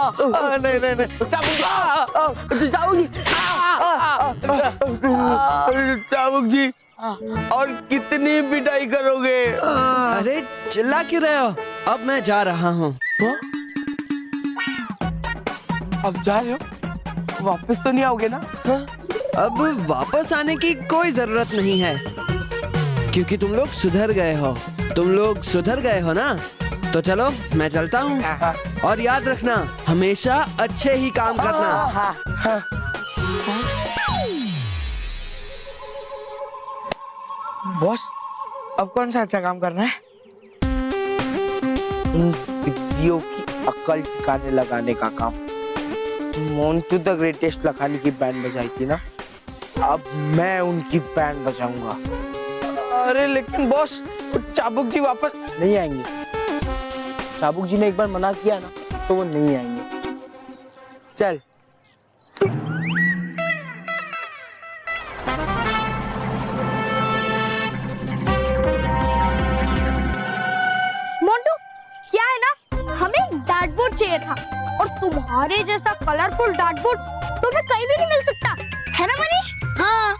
नहीं नहीं नहीं, चाबुक जी और कितनी पिटाई करोगे? अरे चिल्ला क्यों रहे हो? अब मैं जा रहा हूँ। अब जा रहे हो? वापस तो नहीं आओगे ना? अब वापस आने की कोई जरूरत नहीं है, क्योंकि तुम लोग सुधर गए हो। तुम लोग सुधर गए हो ना? तो चलो मैं चलता हूँ, और याद रखना हमेशा अच्छे ही काम करना। बॉस, अब कौन सा अच्छा काम करना है? बिल्लियों की अक्ल ठिकाने लगाने का काम। मोंटू द ग्रेटेस्ट लखानी की बैंड बजाई थी ना, अब मैं उनकी बैंड बजाऊंगा। अरे लेकिन बॉस, चाबुक जी वापस नहीं आएंगे। चाबुक जी ने एक बार मना किया ना, तो वो नहीं आएंगे। चल। मोंटू, क्या है ना, हमें डार्टबोर्ड चाहिए था, और तुम्हारे जैसा कलरफुल डार्टबोर्ड तुम्हें कहीं भी नहीं मिल सकता, है ना मनीष? हाँ।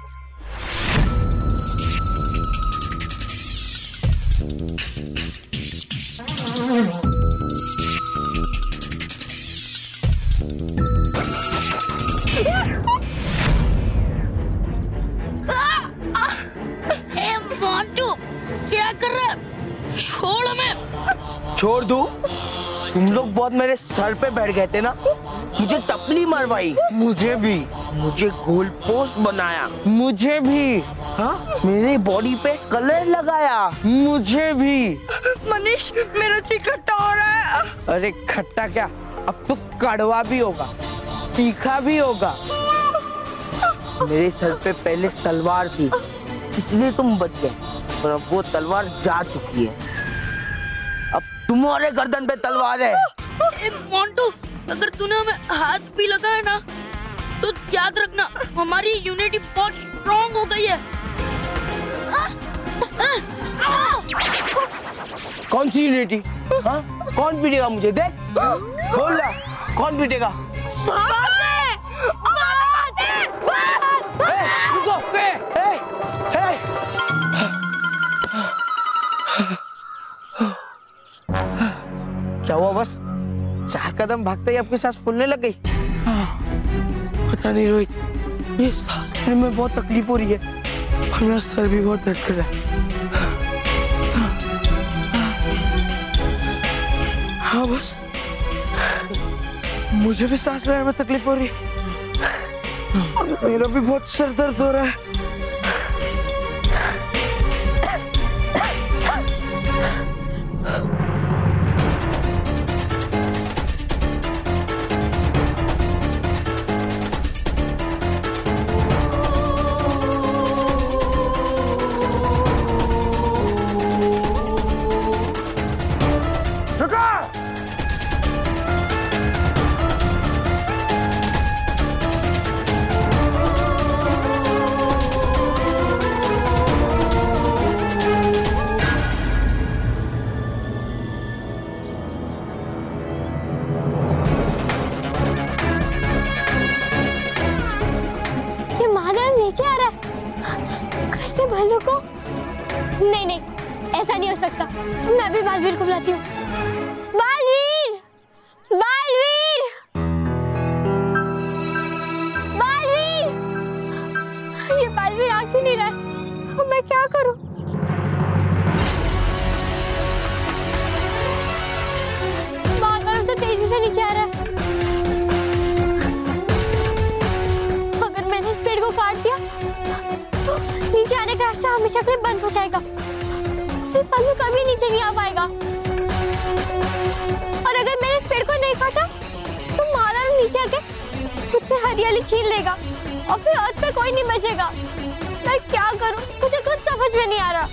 मोंटू, क्या कर रहा है? छोड़ हमें। छोड़ दूं? तुम लोग बहुत मेरे सर पे बैठ गए थे ना, मुझे टपली मरवाई, मुझे भी, मुझे गोल पोस्ट बनाया, मुझे भी, हाँ, मेरी बॉडी पे कलर लगाया, मुझे भी। मनीष, मेरा जी खट्टा हो रहा है। अरे खट्टा क्या, अब तो कड़वा भी होगा, तीखा भी होगा। मेरे सर पे पहले तलवार थी, इसलिए तुम बच गए, और अब वो तलवार जा चुकी है, अब तुम्हारे गर्दन पे तलवार है। मोंटू, अगर तूने हमें हाथ भी लगाया ना, तो याद रखना हमारी यूनिटी बहुत स्ट्रॉन्ग हो गई है। कौन सी यूनिटी? हाँ? कौन पीटेगा मुझे? देख, बोल रहा, कौन पीटेगा? रुको, क्या हुआ? बस 4 कदम भागते ही आपकी सांस फूलने लग गई? पता नहीं रोहित, ये सांस लेने में बहुत तकलीफ हो रही है, और मेरा सर भी बहुत दर्द कर रहा है। हाँ बस, मुझे भी सांस लेने में तकलीफ हो रही है, मेरा भी बहुत सर दर्द हो रहा है। भालू को? नहीं नहीं, ऐसा नहीं हो सकता, मैं भी बालवीर को बुलाती हूँ। बालवीर, बालवीर, बालवीर, ये बालवीर आ क्यों नहीं रहा है? मैं क्या करूँ? बालवीर तो तेजी से नीचे आ रहा है। अगर मैंने इस पेड़ को काट दिया तो नीचे आने का रास्ता हमेशा के लिए बंद हो जाएगा, फिर बालू कभी नीचे नहीं आ पाएगा। और अगर मैंने इस पेड़ को नहीं काटा तो मादा नीचे आके मुझसे हरियाली छीन लेगा, और फिर अर्थ पे कोई नहीं बचेगा। मैं क्या करूं, मुझे कुछ समझ में नहीं आ रहा।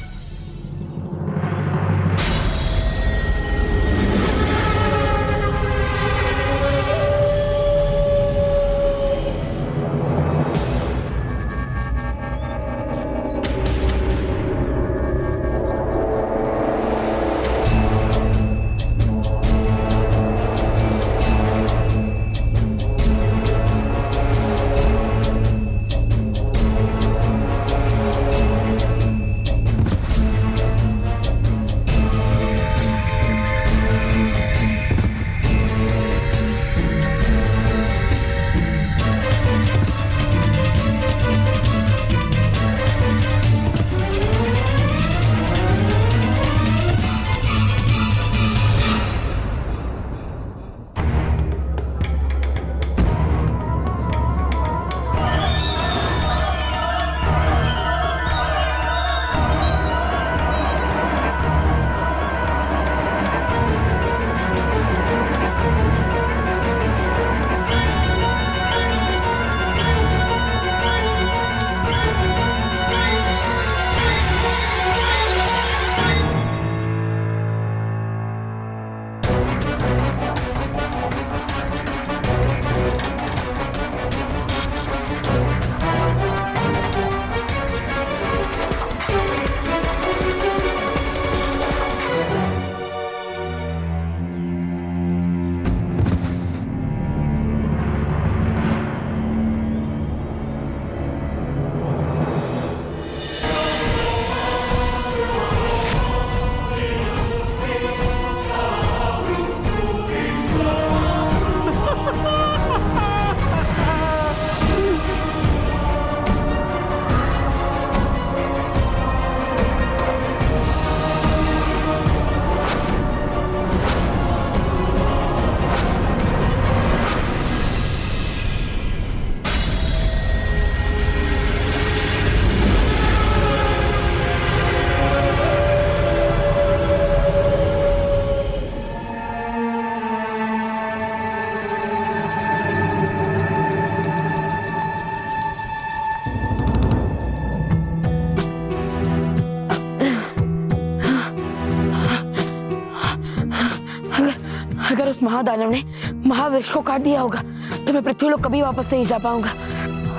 अगर उस महादानव ने महावृक्ष को काट दिया होगा तो मैं पृथ्वी लोक कभी वापस नहीं जा पाऊंगा।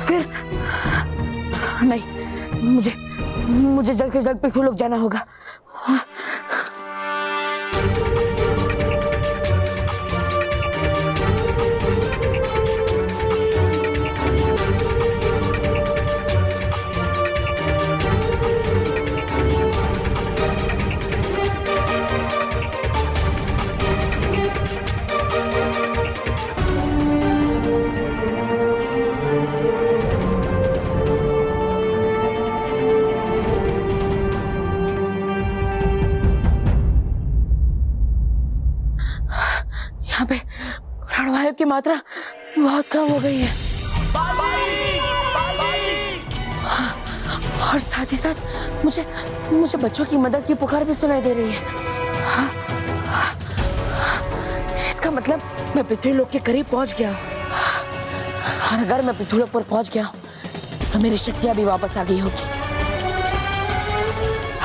फिर नहीं, मुझे जल्द से जल्द पृथ्वी लोक जाना होगा। यहाँ पे प्राणवायु की मात्रा बहुत कम हो गई है और साथ ही साथ मुझे बच्चों की मदद की पुकार भी सुनाई दे रही है। इसका मतलब मैं पृथ्वी लोक के करीब पहुंच गया हूँ। और अगर मैं पृथ्वी लोक पर पहुंच गया हूँ तो मेरी शक्तियां भी वापस आ गई होगी।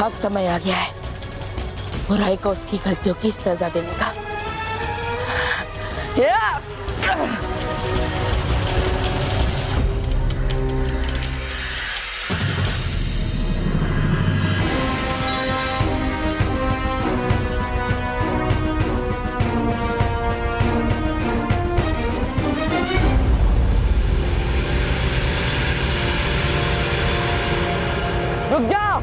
अब समय आ गया है बुराई को उसकी गलतियों की सजा देने का। रुक जाओ।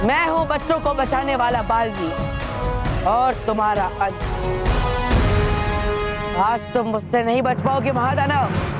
मैं हूं बच्चों को बचाने वाला बालगी और तुम्हारा अंत। आज तुम मुझसे नहीं बच पाओगे महादानव।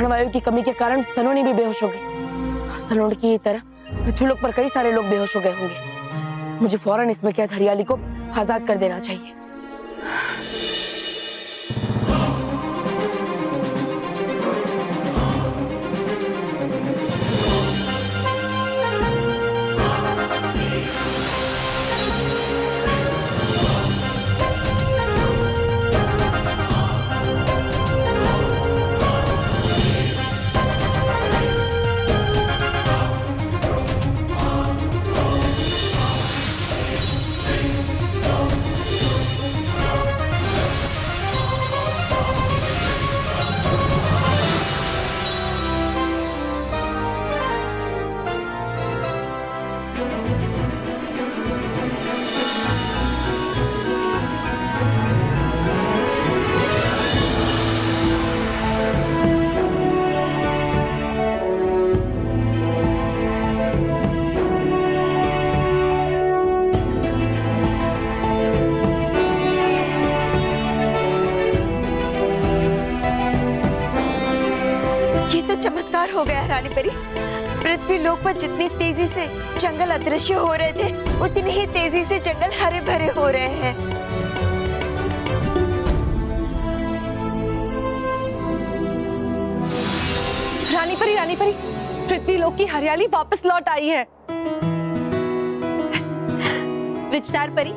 प्राणवायु की कमी के कारण सलोनी भी बेहोश हो गई और सलोनी की तरह पृथ्वीलोक पर कई सारे लोग बेहोश हो गए होंगे। मुझे फौरन इसमें कैद हरियाली को आजाद कर देना चाहिए। ये तो चमत्कार हो गया रानी परी। पृथ्वी लोक पर जितनी तेजी से जंगल अदृश्य हो रहे थे, उतनी ही तेजी से जंगल हरे भरे हो रहे हैं। रानी परी, पृथ्वी लोक की हरियाली वापस लौट आई है। विचार परी,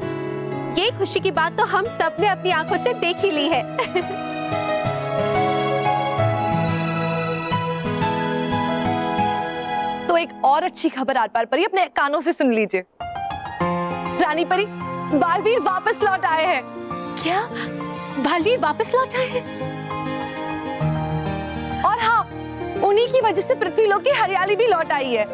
ये खुशी की बात तो हम सबने अपनी आंखों से देख ही ली है। तो एक और अच्छी खबर आर पार परी अपने कानों से सुन लीजिए। रानी परी, बालवीर वापस लौट आए हैं। क्या बालवीर वापस लौट आए हैं? और हाँ, उन्हीं की वजह से पृथ्वी लोक की हरियाली भी लौट आई है।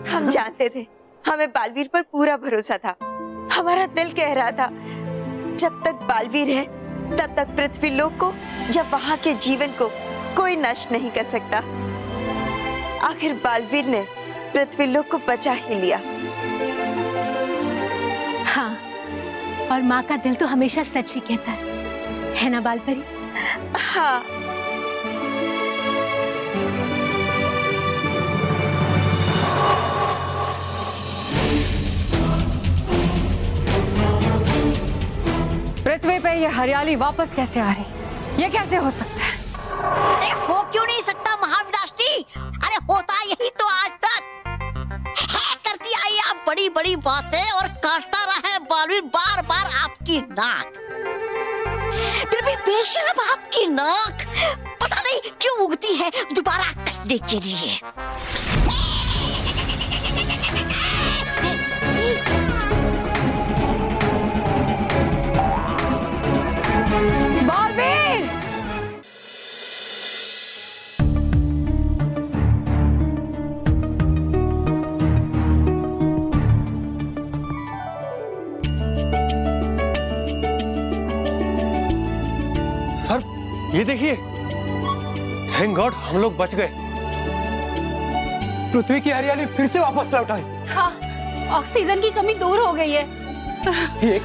हम जानते थे, हमें बालवीर पर पूरा भरोसा था। हमारा दिल कह रहा था, जब तक बालवीर है तब तक पृथ्वी लोक को या वहां के जीवन को कोई नष्ट नहीं कर सकता। आखिर बालवीर ने पृथ्वी लोक को बचा ही लिया। हाँ, और माँ का दिल तो हमेशा सच ही कहता है ना बालपरी? हाँ। पृथ्वी पे ये हरियाली वापस कैसे आ रही? ये कैसे हो सकता है? अरे हो क्यों नहीं सकता महाविनाशनी? अरे होता यही तो आज तक है। करती आई आप बड़ी बड़ी बातें और काटता रहे बालवीर बार बार आपकी नाक। फिर भी बेशरम आपकी नाक पता नहीं क्यों उगती है दोबारा कटने के लिए। बालवीर! सर, ये देखिए, थैंक गॉड हम लोग बच गए। पृथ्वी की हरियाली फिर से वापस लौट आई। हाँ, ऑक्सीजन की कमी दूर हो गई है। ये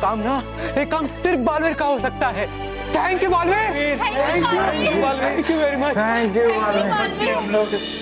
काम सिर्फ बालवीर का हो सकता है। Thank you Balveer, thank you very much. Thank you Balveer.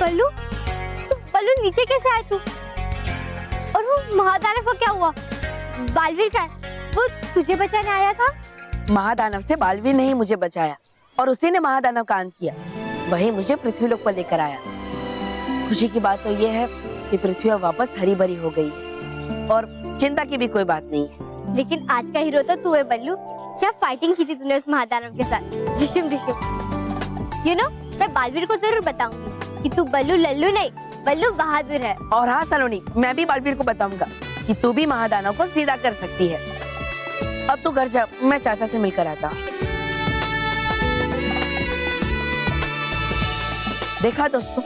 Ballu Ballu नीचे कैसे आया तू? और वो महादानव को क्या हुआ? बालवीर का है, वो तुझे बचाने आया था? महादानव से बालवीर ने ही मुझे बचाया और उसी ने महादानव का अंत किया। वही मुझे पृथ्वीलोक पर लेकर आया। खुशी की बात तो ये है कि पृथ्वी अब वापस हरी भरी हो गई है और चिंता की भी कोई बात नहीं है। लेकिन आज का हीरो तो तू है बल्लू। क्या फाइटिंग की थी तूने उस महादानव के साथ? डिशम डिशम। यू नो, मैं बालवीर को जरूर बताऊंगी कि तू बल्लू लल्लू नहीं, बल्लू बहादुर है। और हाँ सलोनी, मैं भी बालवीर को बताऊंगा कि तू भी महादानव को सीधा कर सकती है। अब तू घर जा, मैं चाचा से मिलकर आता हूँ। देखा दोस्तों,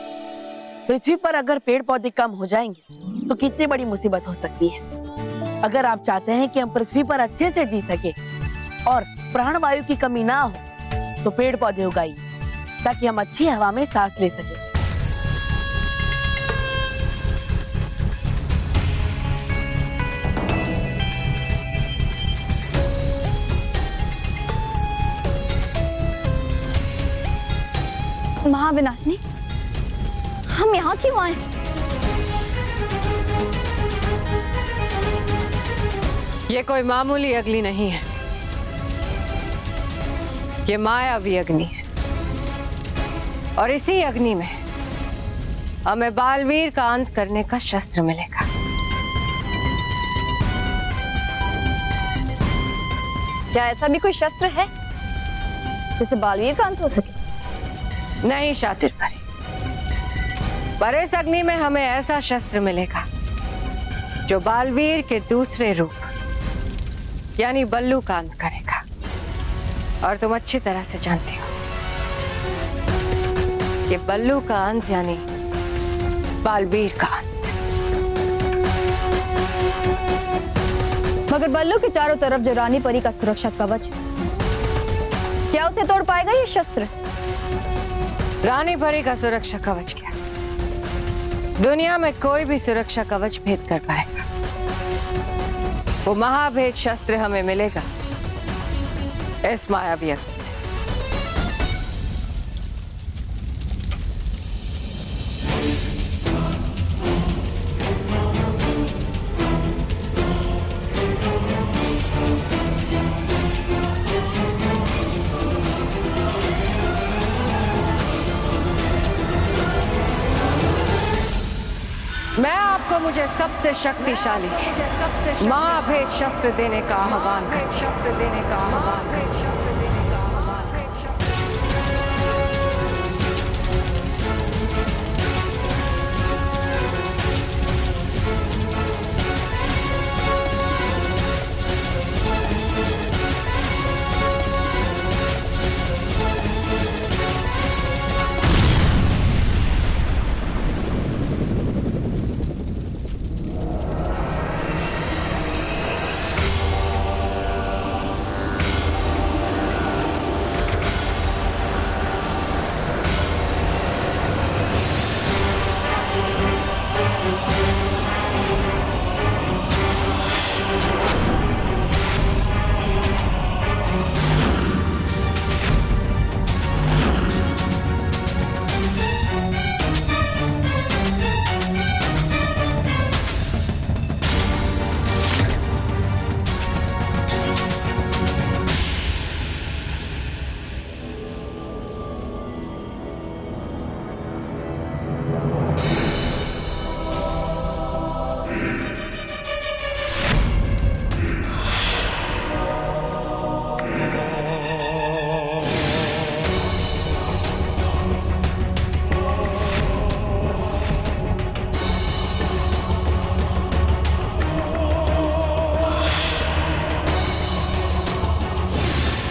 पृथ्वी पर अगर पेड़ पौधे कम हो जाएंगे तो कितनी बड़ी मुसीबत हो सकती है। अगर आप चाहते हैं कि हम पृथ्वी पर अच्छे से जी सके और प्राणवायु की कमी ना हो, तो पेड़ पौधे उगाइए ताकि हम अच्छी हवा में सांस ले सकें। महाविनाशनी, हम यहाँ क्यों आए? ये कोई मामूली अग्नि नहीं है, ये मायावी अग्नि है। और इसी अग्नि में हमें बालवीर का अंत करने का शस्त्र मिलेगा। क्या ऐसा भी कोई शस्त्र है जिससे बालवीर का अंत हो सके? नहीं शातिर परी, पर इस अग्नि में हमें ऐसा शस्त्र मिलेगा जो बालवीर के दूसरे रूप यानी बल्लू का अंत करेगा। और तुम अच्छी तरह से जानती हो कि बल्लू का अंत यानी बालवीर का अंत। मगर बल्लू के चारों तरफ जो रानी परी का सुरक्षा कवच है, क्या उसे तोड़ पाएगा ये शस्त्र? रानी परी का सुरक्षा कवच क्या? दुनिया में कोई भी सुरक्षा कवच भेद कर पाएगा। वो महाभेद शस्त्र हमें मिलेगा इस मायावी अग्नि से। मैं आपको मुझे सबसे शक्तिशाली महाभेद शस्त्र देने का आह्वान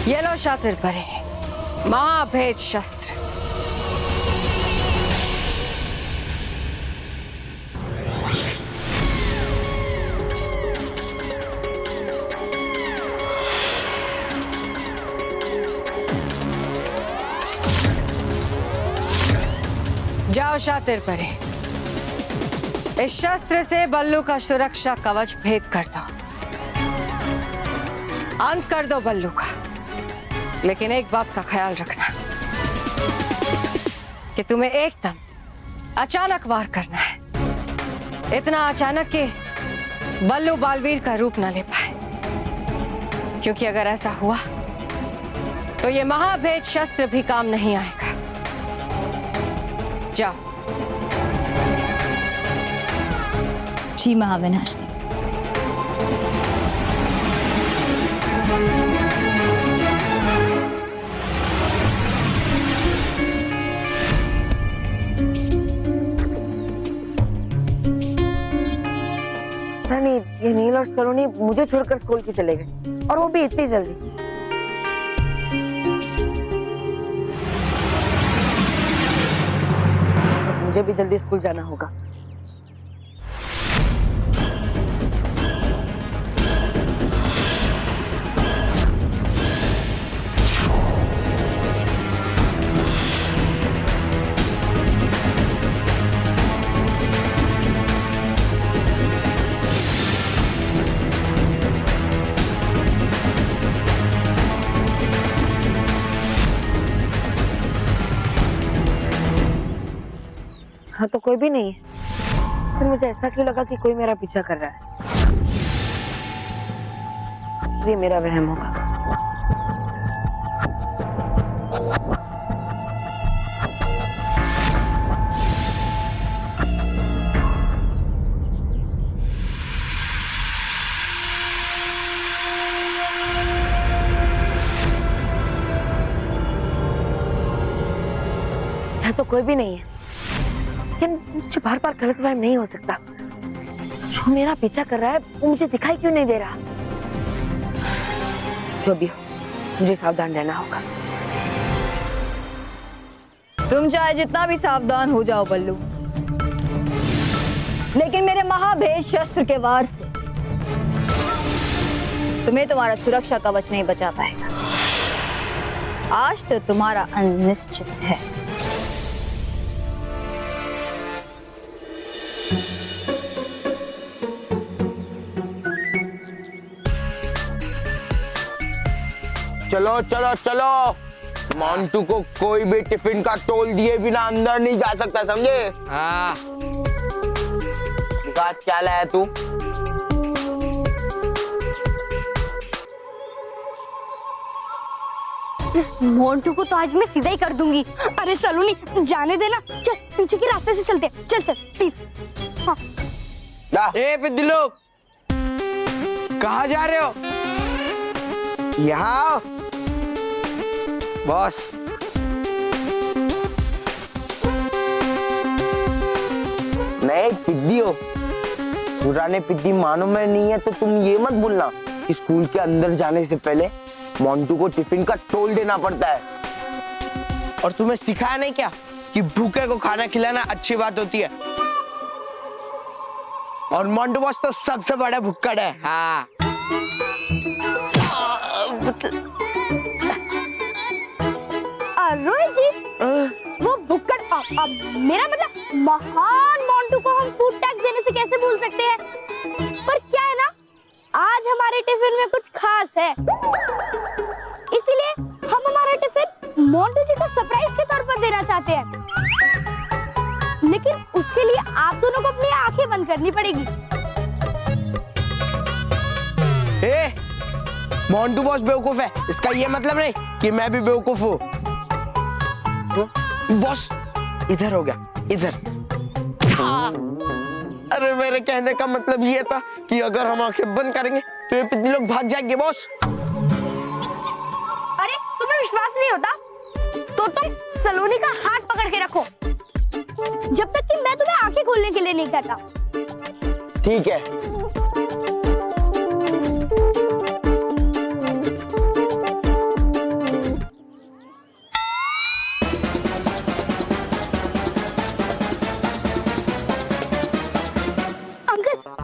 ये लो शातिर परी, महाभेद शस्त्र। जाओ शातिर परी, इस शस्त्र से बल्लू का सुरक्षा कवच भेद कर दो, अंत कर दो बल्लू का। लेकिन एक बात का ख्याल रखना कि तुम्हें एकदम अचानक वार करना है, इतना अचानक कि बल्लू बालवीर का रूप न ले पाए। क्योंकि अगर ऐसा हुआ तो ये महाभेद शस्त्र भी काम नहीं आएगा। जाओ। जी महाविनाशनी। नहीं, ये नील और सलोनी मुझे छोड़कर स्कूल क्यों चले गए, और वो भी इतनी जल्दी। मुझे भी जल्दी स्कूल जाना होगा। हाँ तो कोई भी नहीं है, फिर मुझे ऐसा क्यों लगा कि कोई मेरा पीछा कर रहा है। ये मेरा वहम होगा। यहाँ तो कोई भी नहीं है, लेकिन मुझे बार बार गलतफहमी नहीं हो सकता। जो मेरा पीछा कर रहा है वो मुझे दिखाई क्यों नहीं दे रहा। जो भी हो, मुझे सावधान रहना होगा। तुम चाहे जितना भी सावधान हो जाओ बल्लू, लेकिन मेरे महाभेद शस्त्र के वार से तुम्हें तुम्हारा सुरक्षा कवच नहीं बचा पाएगा। आज तो तुम्हारा अंत निश्चित है। चलो चलो चलो, मोंटू को कोई भी टिफिन का तोल दिए बिना अंदर नहीं जा सकता, समझे? हाँ। क्या लाया तू? मोंटू को तो आज मैं सीधा ही कर दूंगी। अरे सलोनी जाने देना, चल पीछे के रास्ते से चलते हैं। चल चल प्लीज। हाँ। ए पिद्दी लोग, कहाँ जा रहे हो? यहाँ आओ। बॉस, नहीं पिद्दी हो, पुराने पिद्दी मानो में नहीं है तो तुम ये मत भूलना कि स्कूल के अंदर जाने से पहले मोंटू को टिफिन का तोल देना पड़ता है। और तुम्हें सिखाया नहीं क्या कि भूखे को खाना खिलाना अच्छी बात होती है? और मोंटू बॉस तो सबसे बड़ा भुक्कड़ है। हाँ। रोहित जी, वो भुक्कड़, मेरा मतलब महान मोंटू को हम फूड टैक्स देने से कैसे भूल सकते हैं? पर क्या है ना, आज हमारे टिफिन में कुछ खास है, इसीलिए हम हमारा टिफिन मोंटू जी को सरप्राइज के तौर पर देना चाहते हैं। लेकिन उसके लिए आप दोनों को अपनी आंखें बंद करनी पड़ेगी। मोंटू बॉस बेवकूफ है, इसका ये मतलब नहीं कि मैं भी बेवकूफ हूँ। बॉस इधर हो गया, इधर। अरे मेरे कहने का मतलब ये था कि अगर हम आंखें बंद करेंगे तो ये पिद्दी लोग भाग जाएंगे बॉस। अरे तुम्हें विश्वास नहीं होता तो तुम सलोनी का हाथ पकड़ के रखो, जब तक कि मैं तुम्हें आंखें खोलने के लिए नहीं कहता। ठीक है।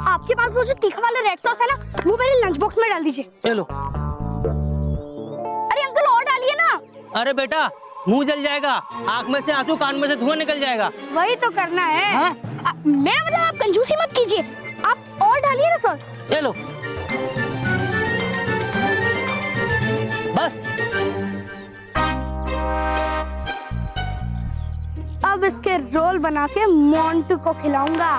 आपके पास वो जो तीखा वाला रेड सॉस है ना, वो मेरे लंच बॉक्स में डाल दीजिए। ले लो। अरे अंकल और डालिए ना। अरे बेटा, मुंह जल जाएगा, आंख में से आंसू, कान में से धुआं निकल जाएगा। वही तो करना है। हाँ? मेरा मतलब आप कंजूसी मत कीजिए, आप और डालिए ना सॉस। ले लो। बस। अब इसके रोल बना के मोंटू को खिलाऊंगा।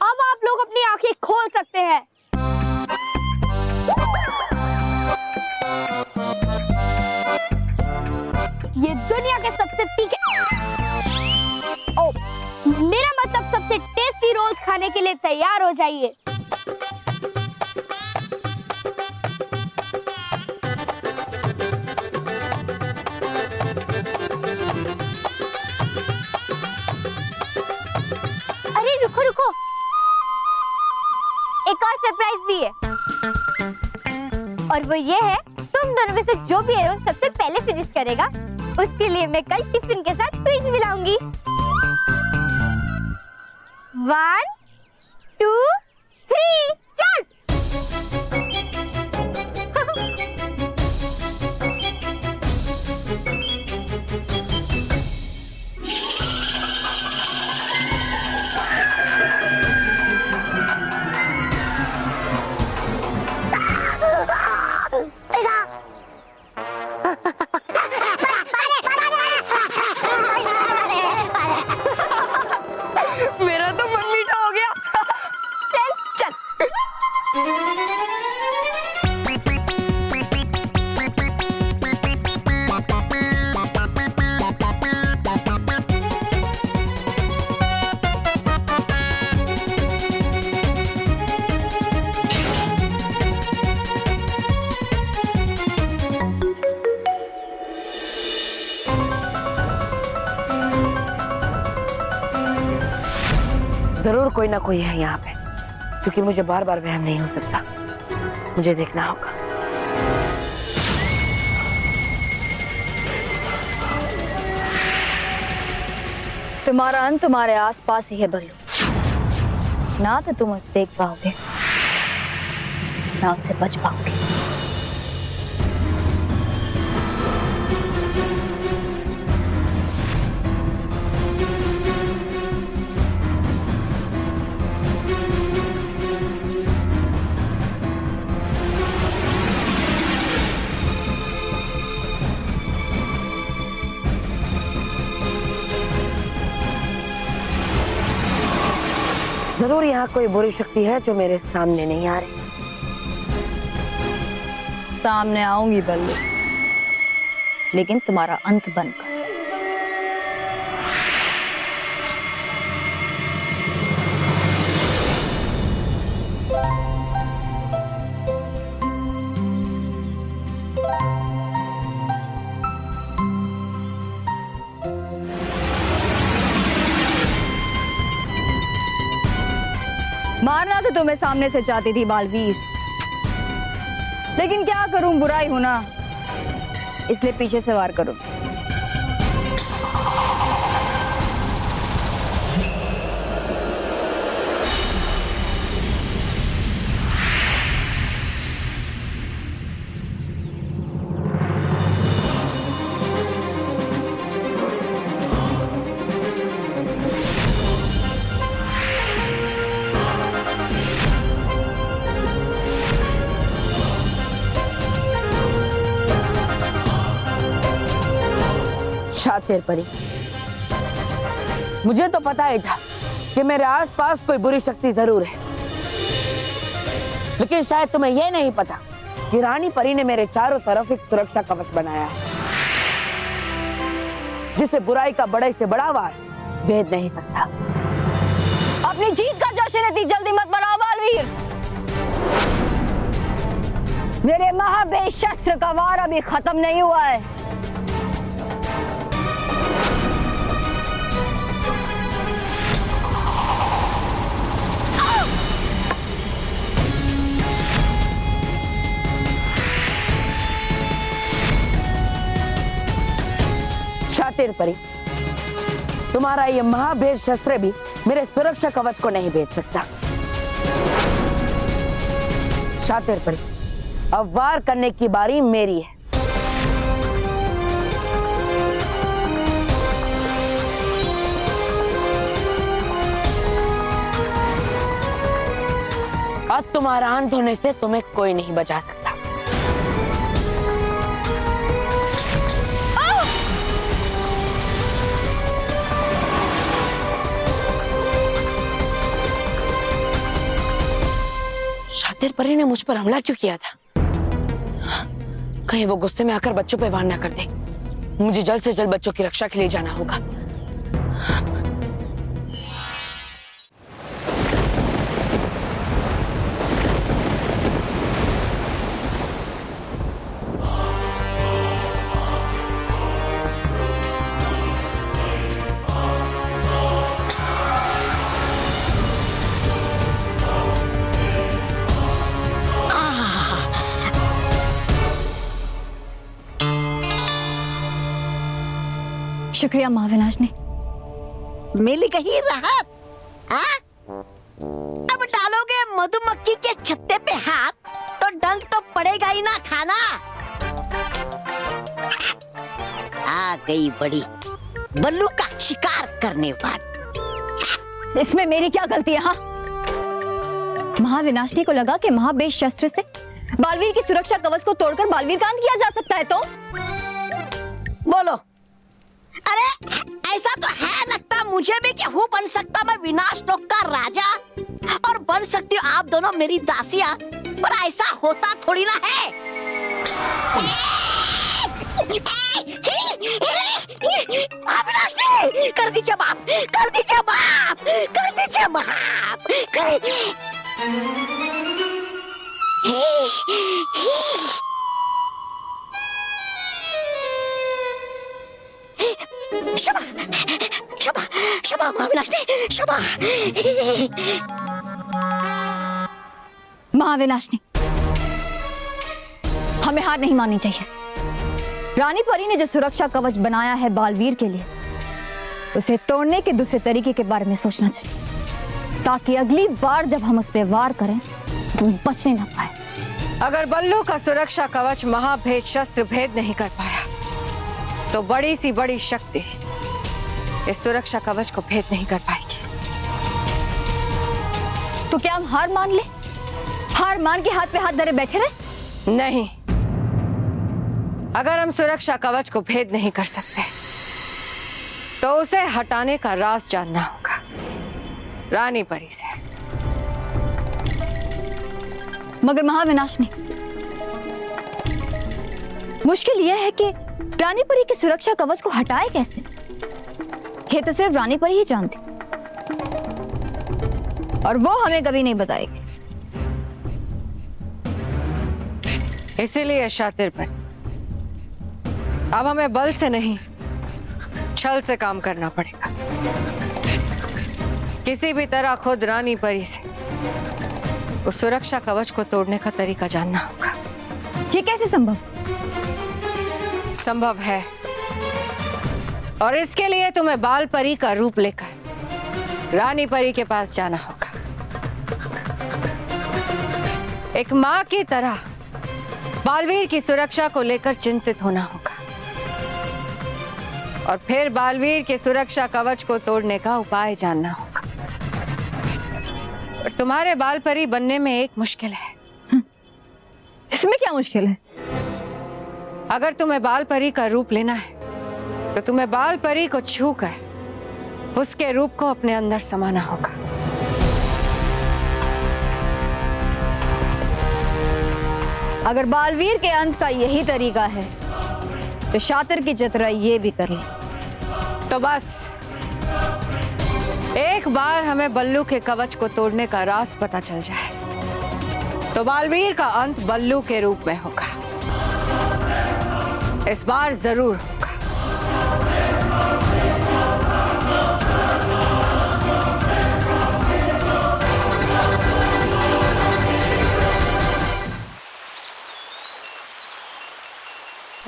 अब आप लोग अपनी आंखें खोल सकते हैं। ये दुनिया के सबसे तीखे, ओ, मेरा मतलब सबसे टेस्टी रोल्स खाने के लिए तैयार हो जाइए। अरे रुको रुको, एक और सरप्राइज भी है, और वो ये है, तुम दोनों में से जो भी रोल सबसे पहले फिनिश करेगा उसके लिए मैं कल टिफिन के साथ क्विज भी लाऊंगी। 1 2 3 स्टार्ट। मेरा तो मन मीठा हो गया। चल चल। जरूर कोई ना कोई है यहाँ पे, क्योंकि मुझे बार बार वहम नहीं हो सकता। मुझे देखना होगा। तुम्हारा अंत तुम्हारे आसपास ही है बल्लू। ना तो तुम उसे देख पाओगे, ना उससे बच पाओगे। जरूर यहाँ कोई बुरी शक्ति है जो मेरे सामने नहीं आ रही। सामने आऊंगी बल्लू, लेकिन तुम्हारा अंत बनकर। मारना तो तुम्हें सामने से चाहती थी बालवीर, लेकिन क्या करूं, बुराई होना, इसलिए पीछे से वार करूं। शातिर परी, मुझे तो पता ही था कि मेरे आसपास कोई बुरी शक्ति जरूर है, लेकिन शायद तुम्हें यह नहीं पता कि रानी परी ने मेरे चारों तरफ एक सुरक्षा कवच बनाया है, जिसे बुराई का बड़े से बड़ा वार भेद नहीं सकता। अपनी जीत का जश्न इतनी जल्दी मत मनाओ बालवीर। मेरे महाबेश शस्त्र का वार अभी खत्म नहीं हुआ है। शातिर परी, तुम्हारा ये महाभेद शस्त्र भी मेरे सुरक्षा कवच को नहीं भेद सकता। शातिर परी, अब वार करने की बारी मेरी है। अब तुम्हारा अंत होने से तुम्हें कोई नहीं बचा सकता। शातिर परी ने मुझ पर हमला क्यों किया था? कहीं वो गुस्से में आकर बच्चों पे वार ना कर दे। मुझे जल्द से जल्द बच्चों की रक्षा के लिए जाना होगा। शुक्रिया महाविनाश ने। मिल गई राहत। हाँ? अब डालोगे मधुमक्खी के छत्ते पे हाथ तो डंक तो पड़ेगा ही ना खाना। आ गई बड़ी बल्लू का शिकार करने वाली। इसमें मेरी क्या गलती है? हाँ, महाविनाशनी को लगा कि महाबेश शस्त्र से बालवीर की सुरक्षा कवच को तोड़कर बालवीर का अंत किया जा सकता है, तो बोलो। अरे ऐसा तो है लगता मुझे भी कि हूँ बन सकता मैं विनाश लोक का राजा और बन सकती हो आप दोनों मेरी दासियां, पर ऐसा होता थोड़ी ना है। अविनाशी, कर दीजिए माफ, कर दीजिए माफ, कर दीजिए माफ, क्षमा, क्षमा, क्षमा महाविनाशनी, क्षमा। महाविनाशनी, हमें हार नहीं माननी चाहिए। रानी परी ने जो सुरक्षा कवच बनाया है बालवीर के लिए, उसे तोड़ने के दूसरे तरीके के बारे में सोचना चाहिए, ताकि अगली बार जब हम उस पर वार करें तो बचने ना पाए। अगर बल्लू का सुरक्षा कवच महाभेद शस्त्र भेद नहीं कर पाया, तो बड़ी सी बड़ी शक्ति इस सुरक्षा कवच को भेद नहीं कर पाएगी। तो क्या हम हार मान ले? हार मान के हाथ पे हाथ धरे बैठे रहे? नहीं, अगर हम सुरक्षा कवच को भेद नहीं कर सकते तो उसे हटाने का राज जानना होगा रानी परी से। मगर महाविनाशनी, मुश्किल यह है कि रानी परी की सुरक्षा कवच को हटाए कैसे? ये तो सिर्फ रानी परी ही जानती, और वो हमें कभी नहीं बताएगी। इसीलिए शातिर पर अब हमें बल से नहीं, छल से काम करना पड़ेगा। किसी भी तरह खुद रानी परी से उस सुरक्षा कवच को तोड़ने का तरीका जानना होगा। ये कैसे संभव? संभव है, और इसके लिए तुम्हें बाल परी का रूप लेकर रानी परी के पास जाना होगा। एक मां की तरह बालवीर की सुरक्षा को लेकर चिंतित होना होगा, और फिर बालवीर के सुरक्षा कवच को तोड़ने का उपाय जानना होगा। और तुम्हारे बाल परी बनने में एक मुश्किल है। इसमें क्या मुश्किल है? अगर तुम्हें बाल परी का रूप लेना है तो तुम्हें बाल परी को छूकर उसके रूप को अपने अंदर समाना होगा। अगर बालवीर के अंत का यही तरीका है तो शातिर की चतुरा ये भी कर ले। तो बस एक बार हमें बल्लू के कवच को तोड़ने का राज पता चल जाए तो बालवीर का अंत बल्लू के रूप में होगा। इस बार जरूर होगा।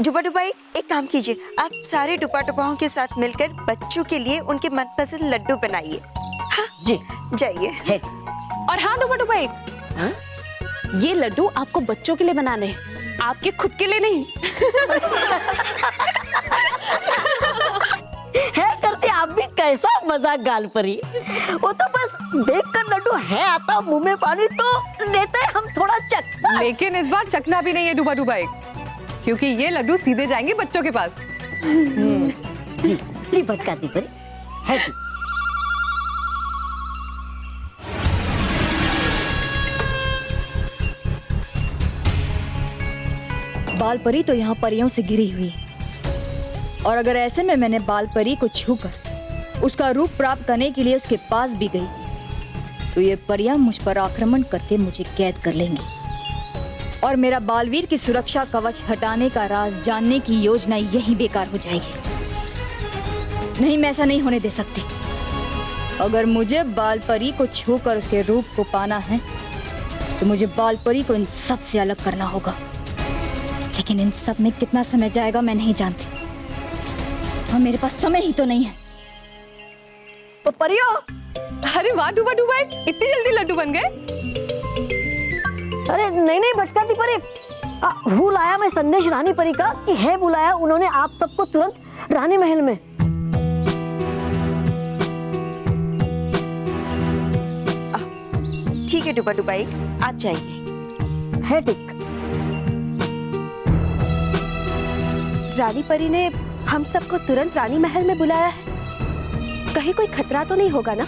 डुबा डुबाई, एक काम कीजिए, आप सारे डुबा डुबाओं के साथ मिलकर बच्चों के लिए उनके मनपसंद लड्डू बनाइए। हाँ जी जाइए। और हाँ डुबा डुबाई, ये लड्डू आपको बच्चों के लिए बनाने हैं, आपके खुद के लिए नहीं। है करते आप भी कैसा मजाक गाल परी, वो तो बस देखकर लड्डू है आता मुंह में पानी तो लेते हैं हम थोड़ा चख। लेकिन इस बार चखना भी नहीं है डूबा डूबा एक, क्योंकि ये लड्डू सीधे जाएंगे बच्चों के पास। जी जी भटकाती परी है जी। बाल परी तो यहाँ परियों से घिरी हुई है, और अगर ऐसे में मैंने बाल परी को छूकर उसका रूप प्राप्त करने के लिए उसके पास भी गई तो ये परियां मुझ पर आक्रमण करके मुझे कैद कर लेंगी और मेरा बालवीर की सुरक्षा कवच हटाने का राज जानने की योजना यहीं बेकार हो जाएगी। नहीं, मैं ऐसा नहीं होने दे सकती। अगर मुझे बाल परी को छूकर उसके रूप को पाना है तो मुझे बाल परी को इन सब से अलग करना होगा, लेकिन इन सब में कितना समय जाएगा मैं नहीं जानती, और मेरे पास समय ही तो नहीं है। तो परियों, अरे वाह डूबा डूबा एक, इतनी जल्दी लड्डू बन गए। अरे नहीं नहीं भटकाती परी, भूल आया मैं संदेश रानी परी का कि है बुलाया उन्होंने आप सबको तुरंत रानी महल में। ठीक है डूबा डूबा एक, आप जाइए। है ठीक। रानी परी ने हम सबको तुरंत रानी महल में बुलाया है, कहीं कोई खतरा तो नहीं होगा ना?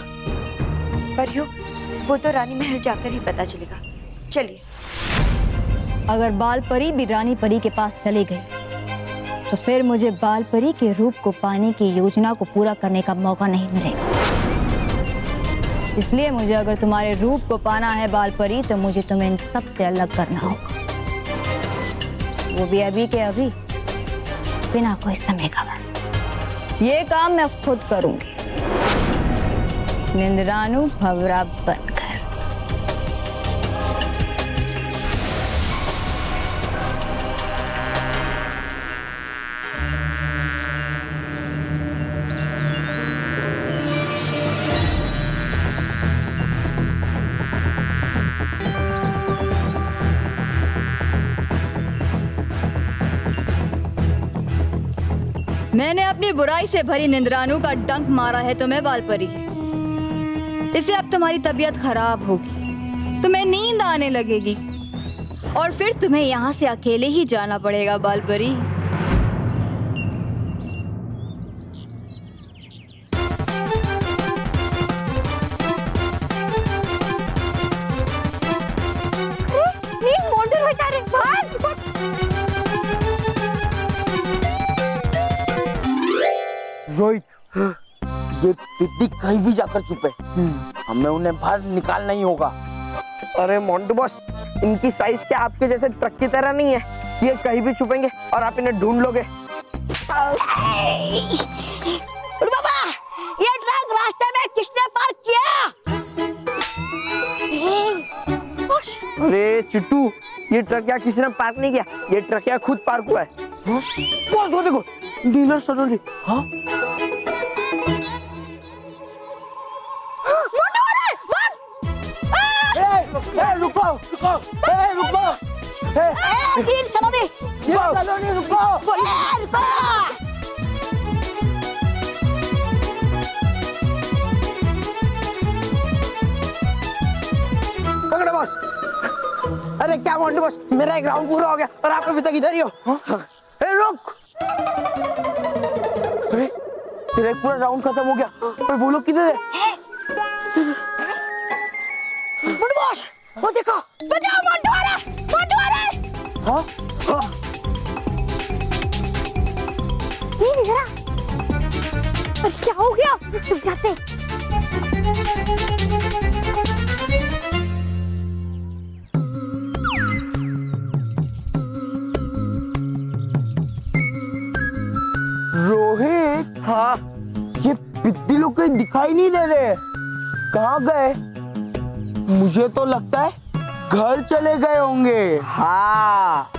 परियो, वो तो रानी महल जाकर ही पता चलेगा। चलिए। अगर बाल परी भी रानी परी के पास चली गई तो फिर मुझे बाल परी के रूप को पाने की योजना को पूरा करने का मौका नहीं मिलेगा। इसलिए मुझे अगर तुम्हारे रूप को पाना है बाल परी तो मुझे तुम्हें इन सब से अलग करना होगा, वो भी अभी के अभी, बिना कोई समय गवाए। ये काम मैं खुद करूंगी, निंद्रानु भवरा बनकर। मैंने अपनी बुराई से भरी निंद्रानु का डंक मारा है तुम्हें बाल परी। इससे अब तुम्हारी तबीयत खराब होगी, तुम्हें नींद आने लगेगी और फिर तुम्हें यहाँ से अकेले ही जाना पड़ेगा बाल परी। रोहित, ये पिद्दी कहीं भी जाकर छुपे, हमें उन्हें बाहर निकालना ही होगा। अरे मोंटू बॉस, इनकी साइज क्या आपके जैसे ट्रक की तरह नहीं है कि ये कहीं भी छुपेंगे और आप इन्हें ढूंढ लोगे। बाबा, ये ट्रक रास्ते में किसने पार्क किया? अरे चिट्टू, ये ट्रक या किसी ने पार्क नहीं किया, ये ट्रक या खुद पार्क हुआ है। बॉस वो देखो, डीलर सडनली। हाँ रुको रुको, रुको, सलोनी, रुको, पकड़ो बॉस। अरे क्या मोंटू बॉस, मेरा एक राउंड पूरा हो गया और आप अभी तक इधर ही हो। रुक, अरे तेरा एक पूरा राउंड खत्म हो गया और वो लोग किधर है? मोंटू बॉस, वो देखो, बचाओ मोंटू आ रहा, मोंटू आ रहा है। हाँ हाँ, ये जरा, क्या हो गया? चुप जाते। रोहित, हाँ, ये पिद्दी लोग कहीं दिखाई नहीं दे रहे, कहाँ गए? मुझे तो लगता है घर चले गए होंगे। हाँ,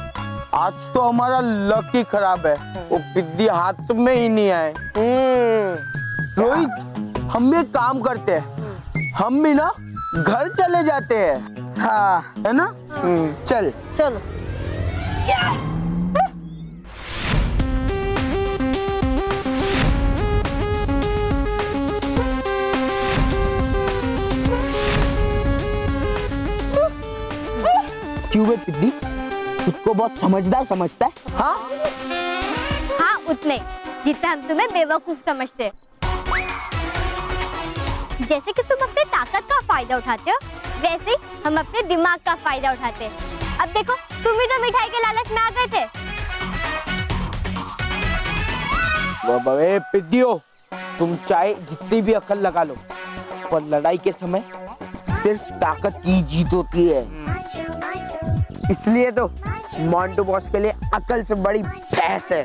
आज तो हमारा लक ही खराब है, वो पिद्दी हाथ में ही नहीं आए। रोहित, हम भी एक काम करते हैं, हम भी ना घर चले जाते हैं। हाँ, है ना? चल चलो। क्यों बे पिद्दी, तुझको बहुत समझदार समझता है? हाँ हाँ, उतने जितना हम तुम्हें बेवकूफ समझते हैं। जैसे कि तुम अपने ताकत का फायदा उठाते हो, वैसे ही हम अपने दिमाग का फायदा उठाते हैं। अब देखो, तुम भी तो मिठाई के लालच में आ गए थे। बे पिद्दियो, तुम चाहे जितनी भी अकल लगा लो, पर लड़ाई के समय सिर्फ ताकत की जीत होती है। इसलिए तो मोंटू बॉस के लिए अकल से बड़ी भैंस है।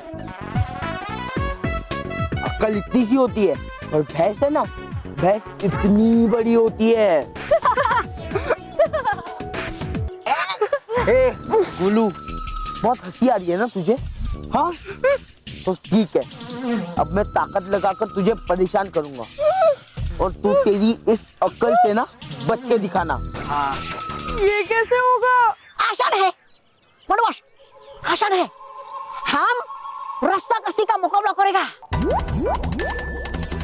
अकल इतनी सी होती है, और भैंस है ना, भैंस इतनी बड़ी होती है। ए गुलू, बहुत हंसी आ रही है ना तुझे? हाँ तो ठीक है, अब मैं ताकत लगाकर तुझे परेशान करूंगा, और तू तेरी इस अक्ल से ना बच के दिखाना। हाँ। ये कैसे होगा? आसान है मोंटू बॉस, आसान है। हम रास्ता कसी का मुकाबला करेगा।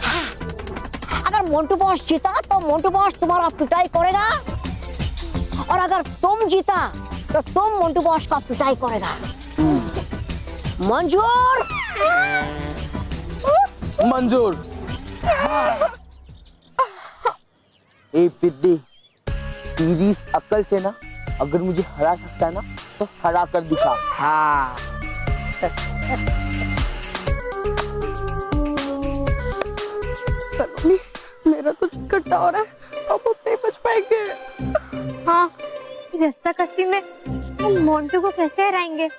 हाँ। अगर मोंटू बॉस जीता तो मोंटू बॉस तुम्हारा पिटाई करेगा, और अगर तुम जीता तो तुम मोंटू बॉस का पिटाई करेगा। मंजूर? मंजूर। ए पिद्दी, तेरी इस अक्ल से ना अगर मुझे हरा सकता है ना, तो हरा कर दिखा। हाँ। सलोनी, मेरा तो इकट्ठा हो रहा है, अब नहीं बच पाएंगे। हाँ, रास्ता कस्ती में हम मोंटू को कैसे हराएंगे?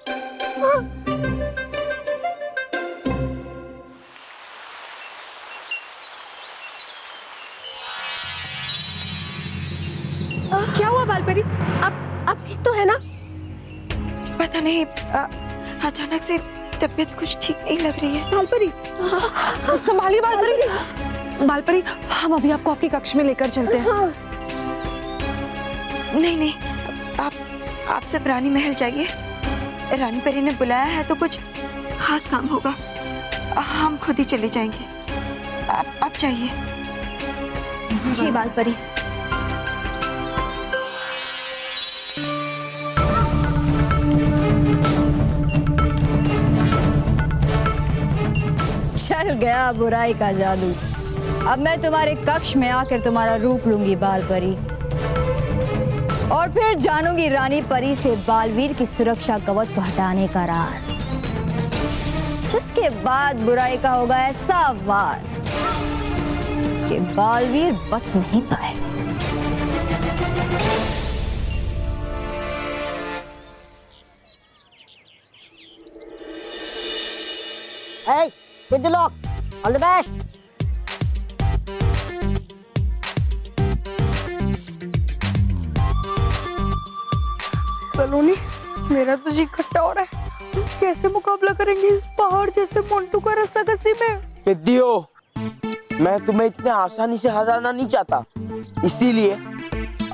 क्या हुआ बालपरी? आप ठीक तो है ना? पता नहीं, अचानक से तबीयत कुछ ठीक नहीं लग रही है। बालपरी, संभालिए बालपरी। बालपरी, हम अभी आपको आपकी कक्ष में लेकर चलते हैं। नहीं, आप सब रानी महल जाइए। रानी परी ने बुलाया है तो कुछ खास काम होगा, हम खुद ही चले जाएंगे। आप जाइए। जी बालपरी। चल गया बुराई का जादू। अब मैं तुम्हारे कक्ष में आकर तुम्हारा रूप लूंगी बालपरी, और फिर जानूंगी रानी परी से बालवीर की सुरक्षा कवच को हटाने का राज, जिसके बाद बुराई का होगा ऐसा वार कि बालवीर बच नहीं पाएगा। Hey, good luck. All the best. सलोनी, मेरा तो जी इकट्ठा हो रहा है। कैसे मुकाबला करेंगे इस पहाड़ जैसे मोंटू का रस्साकसी में? पिद्दियो, मैं तुम्हें इतने आसानी से हराना नहीं चाहता, इसीलिए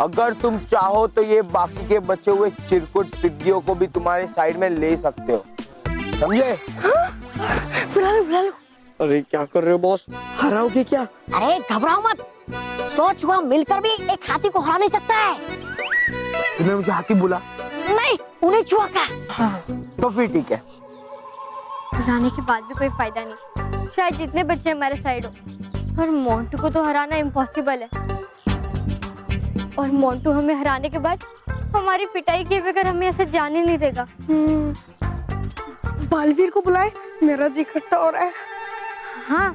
अगर तुम चाहो तो ये बाकी के बचे हुए चिरकुट पिद्दियों को भी तुम्हारे साइड में ले सकते हो, समझे? बुला लो। अरे क्या कर रहे हो बॉस, हराओगे क्या? अरे घबराओ मत, सोच हुआ मिलकर भी एक हाथी को हरा नहीं सकता है। तुमने मुझे हाथी बोला? नहीं, उन्हें चुहा का। हाँ, तो फिर ठीक है। हराने के बाद भी कोई फायदा नहीं, शायद जितने बच्चे हमारे साइड हो, पर मोंटू को तो हराना इम्पॉसिबल है। और मोंटू हमें हराने के बाद हमारी पिटाई किए बगैर हमें ऐसे जाने नहीं देगा। बालवीर को बुलाए, मेरा जी इकट्ठा हो रहा है। हाँ।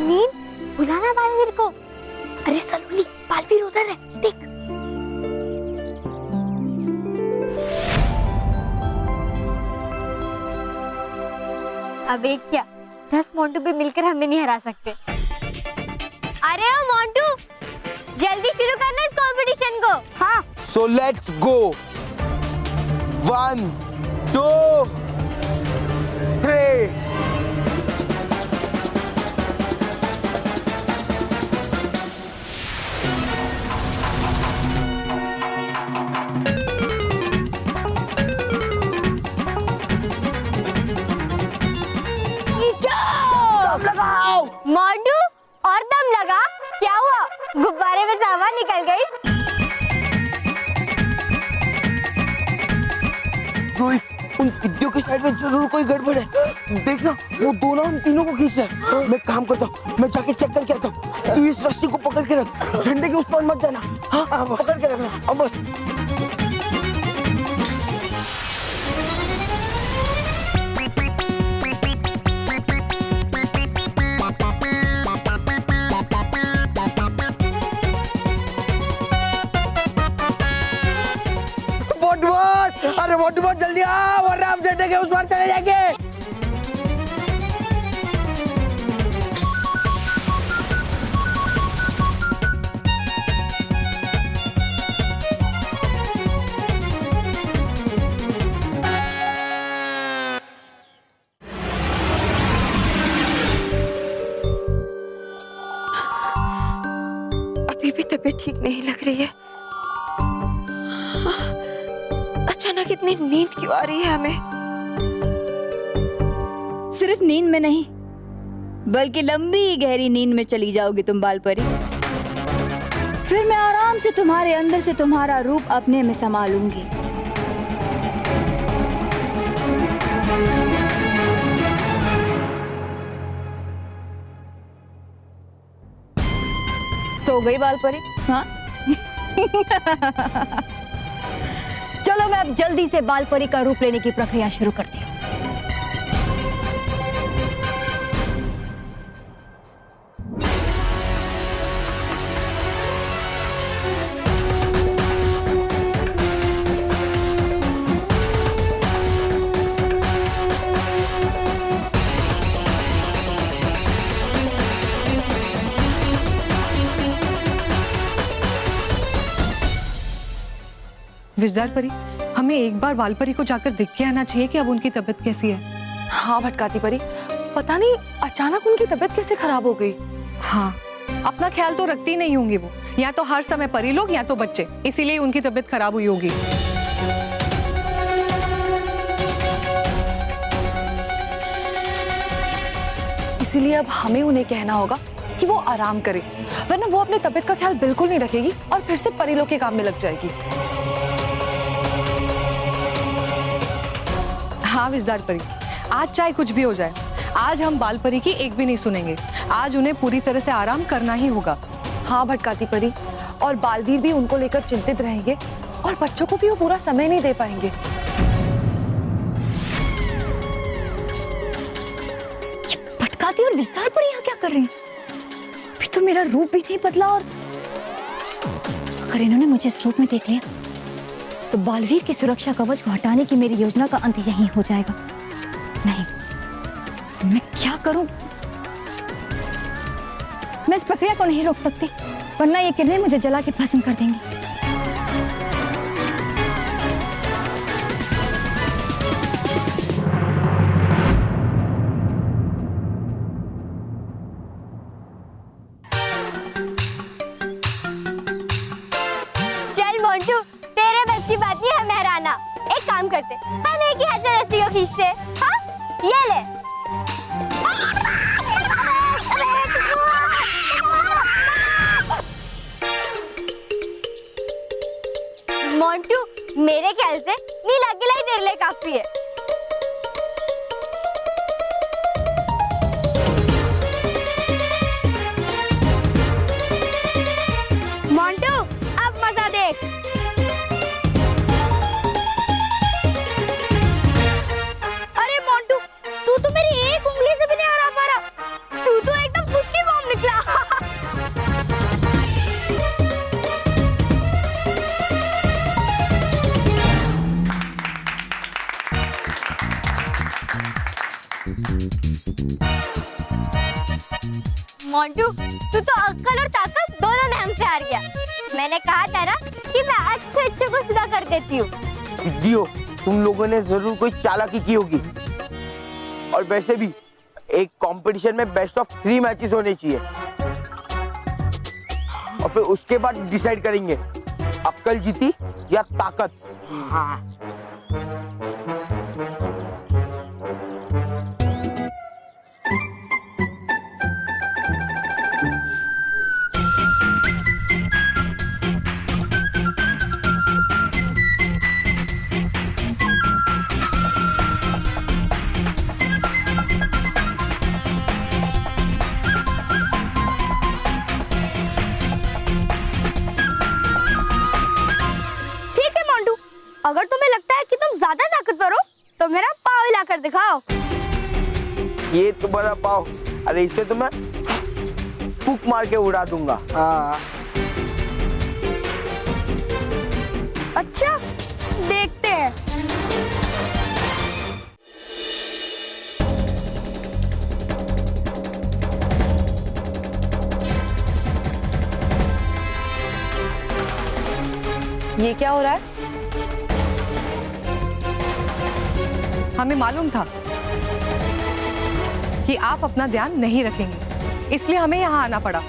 नींद, बुलाना बालवीर को। अरे सलोनी, बालवीर उधर है, देख। अब एक क्या, 10 मोंटू भी मिलकर हमें नहीं हरा सकते। अरे ओ मोंटू, जल्दी शुरू करना इस कंपटीशन को। हाँ। So let's go. 1, 2, 3. मोंटू और दम लगा। क्या हुआ, गुब्बारे में से हवा निकल गई? रोहित, उन टिड्डियों की साइड में जरूर कोई गड़बड़ है। देखना, वो दोनों हम तीनों को खींच रहे हैं। मैं काम करता हूँ, मैं जाके चेक करके आता हूँ। तू इस रस्सी को पकड़ के रख, झंडे के उस पार मत जाना। हाँ, पकड़ के रखना। अब बस। अरे मोटू बहुत जल्दी आओ वरना हम झंडे के उस पार चले जाएंगे। अभी भी तबीयत ठीक नहीं लग रही है। अचानक इतनी नींद क्यों आ रही है हमें? सिर्फ नींद में नहीं, बल्कि लंबी गहरी नींद में चली जाओगी तुम बाल परी। फिर मैं आराम से तुम्हारे अंदर से तुम्हारा रूप अपने में समा लूंगी। सो गई बाल परी? हाँ। चलो मैं अब जल्दी से बाल परी का रूप लेने की प्रक्रिया शुरू करती हूँ। विजदार परी, हमें एक बार बाल परी को जाकर देख के आना चाहिए कि अब उनकी तबीयत कैसी है। हाँ भटकाती परी, पता नहीं अचानक उनकी तबीयत कैसे खराब हो गई। हाँ, अपना ख्याल तो रखती नहीं होंगी वो, या तो हर समय परी लोग या तो बच्चे, इसीलिए उनकी तबीयत खराब हुई होगी। इसीलिए अब हमें उन्हें कहना होगा कि वो आराम करे, वरना वो अपनी तबीयत का ख्याल बिल्कुल नहीं रखेगी और फिर से परी लोग के काम में लग जाएगी। हाँ विजदार परी, आज चाहे कुछ भी हो जाए, आज हम बाल परी की एक भी नहीं सुनेंगे। आज उन्हें पूरी तरह से आराम करना ही होगा। हाँ भटकाती परी, और बालवीर भी उनको लेकर चिंतित रहेंगे और बच्चों को भी वो पूरा समय नहीं दे पाएंगे। भटकाती और विस्तार परी यहाँ क्या कर रही हैं? अभी तो मेरा रूप भी नहीं बदला, और अगर इन्होंने मुझे इस रूप में देख लिया तो बालवीर की सुरक्षा कवच को हटाने की मेरी योजना का अंत यहीं हो जाएगा। नहीं, मैं क्या करूं? मैं इस प्रक्रिया को नहीं रोक सकती, वरना ये किरणें मुझे जला के भस्म कर देंगी। चल मोंटू, तेरे बस की बात नहीं हमें हराना। एक काम करते, हम एक ही हाथ से रस्सी को खींचते। हाँ, ये ले। मोंटू, मेरे ख्याल से नीला गिलाई तेरे लिए काफी है। मोंटू, अब मजा देख। अरे मोंटू, तू तो मेरी एक उंगली से भी नहीं हरा पा रहा। तू तो एकदम फुसकी बम निकला। मोंटू, तू तो अक्ल और ताकत दोनों में हमसे हार गया। मैंने कहा था ना कि मैं अच्छे अच्छे को सीधा कर देती हूँ। दीदियों, तुम लोगों ने जरूर कोई चालाकी की होगी। और वैसे भी एक कंपटीशन में बेस्ट ऑफ 3 मैचेस होने चाहिए, और फिर उसके बाद डिसाइड करेंगे अक्ल जीती या ताकत। हाँ। ये तुम्हारा पाव, अरे इसे तो मैं फूक मार के उड़ा दूंगा। अच्छा, देखते हैं। ये क्या हो रहा है? हमें मालूम था कि आप अपना ध्यान नहीं रखेंगे, इसलिए हमें यहाँ आना पड़ा।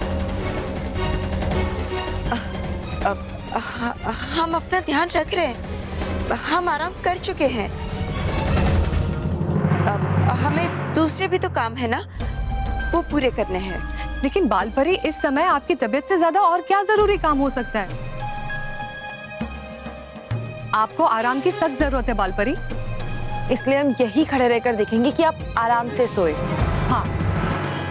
हम अपना ध्यान रख रहे हैं, हम आराम कर चुके हैं। हमें दूसरे भी तो काम है ना, वो पूरे करने हैं। लेकिन बालपरी, इस समय आपकी तबीयत से ज्यादा और क्या जरूरी काम हो सकता है? आपको आराम की सख्त जरूरत है बालपरी, इसलिए हम यही खड़े रहकर देखेंगे कि आप आराम से सोए। हाँ,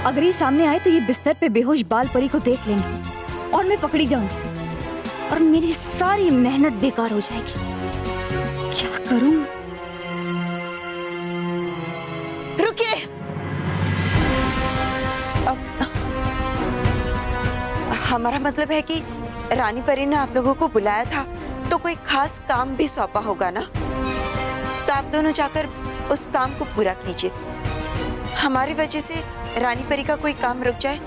अगर ये सामने आए तो ये बिस्तर पे बेहोश बाल परी को देख लेंगे और मैं पकड़ी जाऊंगी और मेरी सारी मेहनत बेकार हो जाएगी। क्या करूं? रुकिए। हमारा मतलब है कि रानी परी ने आप लोगों को बुलाया था तो कोई खास काम भी सौंपा होगा ना, तो आप दोनों जाकर उस काम को पूरा कीजिए। हमारी वजह से रानी परी का कोई काम रुक जाए,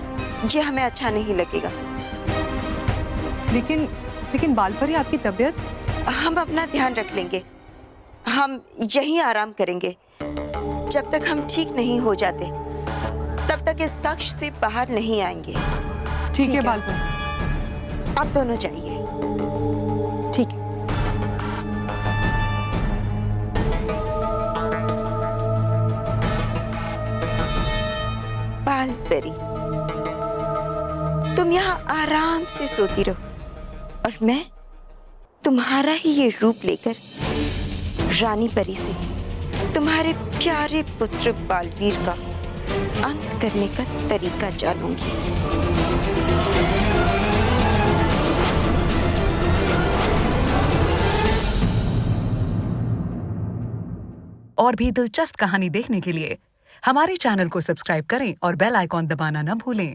ये हमें अच्छा नहीं लगेगा। लेकिन बालपरी, आपकी तबीयत? हम अपना ध्यान रख लेंगे, हम यहीं आराम करेंगे। जब तक हम ठीक नहीं हो जाते तब तक इस कक्ष से बाहर नहीं आएंगे। ठीक है बालपरी, आप दोनों जाइए। ठीक है। बालपरी, तुम यहाँ आराम से सोती रहो और मैं तुम्हारा ही ये रूप लेकर रानी परी से तुम्हारे प्यारे पुत्र बालवीर का अंत करने का तरीका जानूंगी। और भी दिलचस्प कहानी देखने के लिए हमारे चैनल को सब्सक्राइब करें और बेल आइकॉन दबाना न भूलें।